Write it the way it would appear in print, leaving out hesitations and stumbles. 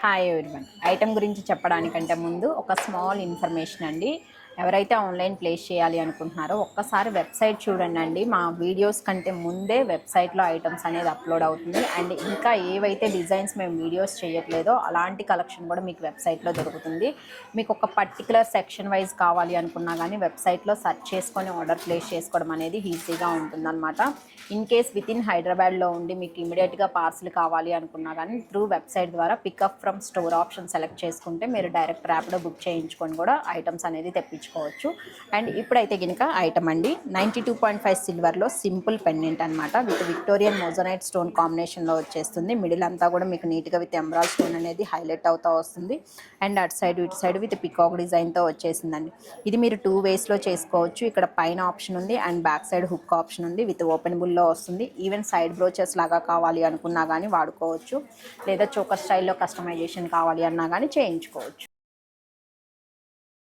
Hi everyone. Item గురించి చెప్పడానికంటే ముందు ఒక స్మాల్ ఇన్ఫర్మేషన్ అండి. ఎవరైతే ఆన్లైన్ ప్లేస్ చేయాలి అనుకుంటున్నారో ఒక్కసారి వెబ్సైట్ చూడండి. మా వీడియోస్ కంటే ముందే వెబ్సైట్లో ఐటమ్స్ అనేది అప్లోడ్ అవుతుంది. అండ్ ఇంకా ఏవైతే డిజైన్స్ మేము వీడియోస్ చేయట్లేదో అలాంటి కలెక్షన్ కూడా మీకు వెబ్సైట్లో దొరుకుతుంది. మీకు ఒక పర్టికులర్ సెక్షన్ వైజ్ కావాలి అనుకున్నా కానీ వెబ్సైట్లో సెర్చ్ చేసుకొని ఆర్డర్ ప్లేస్ చేసుకోవడం అనేది ఈజీగా ఉంటుందన్నమాట. ఇన్ కేస్ విత్ ఇన్ హైదరాబాద్లో ఉండి మీకు ఇమీడియట్గా పార్సిల్ కావాలి అనుకున్నా కానీ త్రూ వెబ్సైట్ ద్వారా pickup from store option select చేసుకుంటే మీరు డైరెక్ట్ ర్యాపిడో బుక్ చేయించుకొని కూడా ఐటమ్స్ అనేది తెప్పించుకోవచ్చు. అండ్ ఇప్పుడైతే కనుక ఐటమ్ అండి 92.5 సిల్వర్లో సింపుల్ పెండెంట్ అనమాట. విత్ విక్టోరియన్ మోజనైట్ స్టోన్ కాంబినేషన్లో వచ్చేస్తుంది. మిడిల్ అంతా కూడా మీకు నీట్గా విత్ ఎమరాల్డ్ స్టోన్ అనేది హైలైట్ అవుతూ వస్తుంది. అండ్ అటు సైడ్ విత్ పికాక్ డిజైన్తో వచ్చేసిందండి. ఇది మీరు 2 వేస్లో చేసుకోవచ్చు. ఇక్కడ పైన ఆప్షన్ ఉంది and back side hook option ఉంది. విత్ ఓపెనబుల్లో వస్తుంది. ఈవెన్ సైడ్ బ్రోచెస్ లాగా కావాలి అనుకున్నా కానీ వాడుకోవచ్చు, లేదా చోకర్ స్టైల్లో కస్టమైజేషన్ కావాలి అన్నా కానీ చేయించుకోవచ్చు.